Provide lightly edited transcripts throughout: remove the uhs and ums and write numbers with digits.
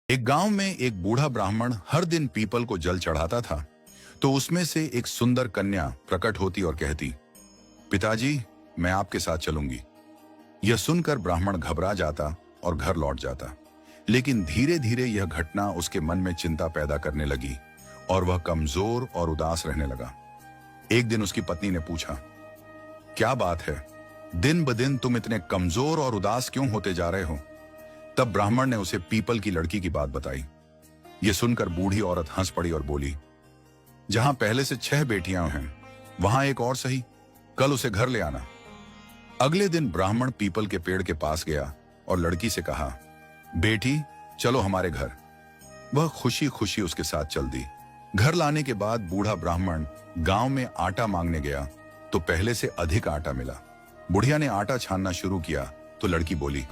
एक गांव में एक बूढ़ा ब्राह्मण हर दिन पीपल को जल चढ़ाता था। तो उसमें से एक सुंदर कन्या प्रकट होती और कहती, पिताजी, मैं आपके साथ चलूंगी। यह सुनकर ब्राह्मण घबरा जाता और घर लौट जाता। लेकिन धीरे धीरे यह घटना उसके मन में चिंता पैदा करने लगी और वह कमजोर और उदास रहने लगा। एक दिन उसकी पत्नी ने पूछा, क्या बात है, दिन ब दिन तुम इतने कमजोर और उदास क्यों होते जा रहे हो? तब ब्राह्मण ने उसे पीपल की लड़की की बात बताई। यह सुनकर बूढ़ी औरत हंस पड़ी और बोली, जहां पहले से 6 बेटियां हैं, वहां एक और सही, कल उसे घर ले आना। अगले दिन ब्राह्मण पीपल के पेड़ के पास गया और लड़की से कहा, बेटी, चलो हमारे घर। वह खुशी खुशी उसके साथ चल दी। घर लाने के बाद बूढ़ा ब्राह्मण गांव में आटा मांगने गया तो पहले से अधिक आटा मिला। बुढ़िया ने आटा छानना शुरू किया तो लड़की बोली,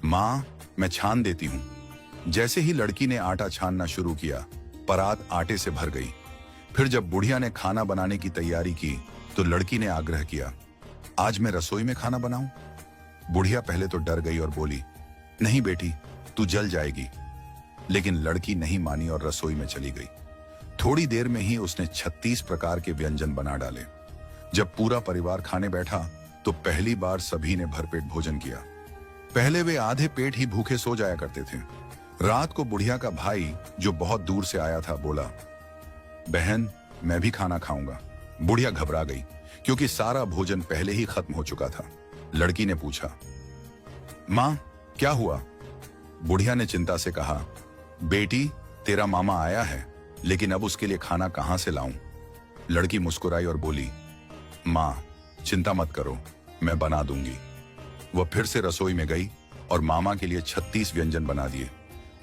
मां, मैं छान देती हूं। जैसे ही लड़की ने आटा छानना शुरू किया, परात आटे से भर गई। फिर जब बुढ़िया ने खाना बनाने की तैयारी की तो लड़की ने आग्रह किया, आज मैं रसोई में खाना बनाऊं? बुढ़िया पहले तो डर गई और बोली, नहीं बेटी, तू जल जाएगी। लेकिन लड़की नहीं मानी और रसोई में चली गई। थोड़ी देर में ही उसने 36 प्रकार के व्यंजन बना डाले। जब पूरा परिवार खाने बैठा तो पहली बार सभी ने भरपेट भोजन किया। पहले वे आधे पेट ही भूखे सो जाया करते थे। रात को बुढ़िया का भाई, जो बहुत दूर से आया था, बोला, बहन, मैं भी खाना खाऊंगा। बुढ़िया घबरा गई क्योंकि सारा भोजन पहले ही खत्म हो चुका था। लड़की ने पूछा, मां, क्या हुआ? बुढ़िया ने चिंता से कहा, बेटी, तेरा मामा आया है, लेकिन अब उसके लिए खाना कहां से लाऊं? लड़की मुस्कुराई और बोली, मां, चिंता मत करो, मैं बना दूंगी। वह फिर से रसोई में गई और मामा के लिए 36 व्यंजन बना दिए।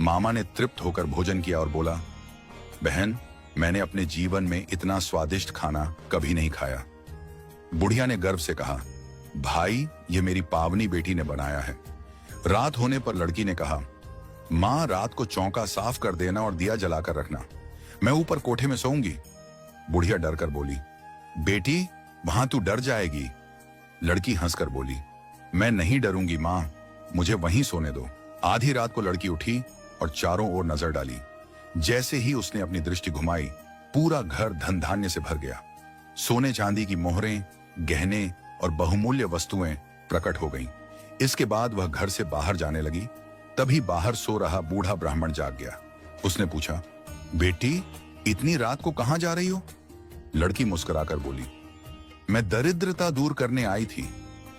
मामा ने तृप्त होकर भोजन किया और बोला, बहन, मैंने अपने जीवन में इतना स्वादिष्ट खाना कभी नहीं खाया। बुढ़िया ने गर्व से कहा, भाई, ये मेरी पावनी बेटी ने बनाया है। रात होने पर लड़की ने कहा, मां, रात को चौका साफ कर देना और दिया जलाकर रखना, मैं ऊपर कोठे में सोऊंगी। बुढ़िया डरकर बोली, बेटी, वहां तू डर जाएगी। लड़की हंसकर बोली, मैं नहीं डरूंगी मां, मुझे वहीं सोने दो। आधी रात को लड़की उठी और चारों ओर नजर डाली। जैसे ही उसने अपनी दृष्टि घुमाई, पूरा घर धन धान्य से भर गया। सोने चांदी की मोहरें, गहने और बहुमूल्य वस्तुएं प्रकट हो गईं। इसके बाद वह घर से बाहर जाने लगी। तभी बाहर सो रहा बूढ़ा ब्राह्मण जाग गया। उसने पूछा, बेटी, इतनी रात को कहां जा रही हो? लड़की मुस्कुराकर बोली, मैं दरिद्रता दूर करने आई थी।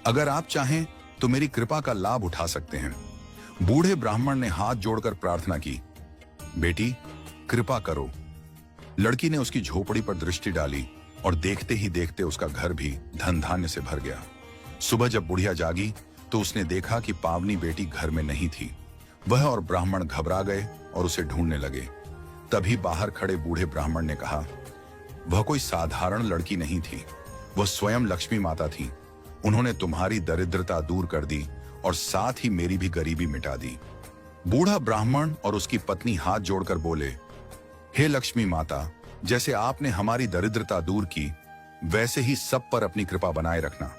अगर आप चाहें तो मेरी कृपा का लाभ उठा सकते हैं। बूढ़े ब्राह्मण ने हाथ जोड़कर प्रार्थना की, बेटी, कृपा करो। लड़की ने उसकी झोपड़ी पर दृष्टि डाली और देखते ही देखते उसका घर भी धन धान्य से भर गया। सुबह जब बुढ़िया जागी तो उसने देखा कि पावनी बेटी घर में नहीं थी। वह और ब्राह्मण घबरा गए और उसे ढूंढने लगे। तभी बाहर खड़े बूढ़े ब्राह्मण ने कहा, वह कोई साधारण लड़की नहीं थी, वह स्वयं लक्ष्मी माता थी। उन्होंने तुम्हारी दरिद्रता दूर कर दी और साथ ही मेरी भी गरीबी मिटा दी। बूढ़ा ब्राह्मण और उसकी पत्नी हाथ जोड़कर बोले, हे लक्ष्मी माता, जैसे आपने हमारी दरिद्रता दूर की, वैसे ही सब पर अपनी कृपा बनाए रखना।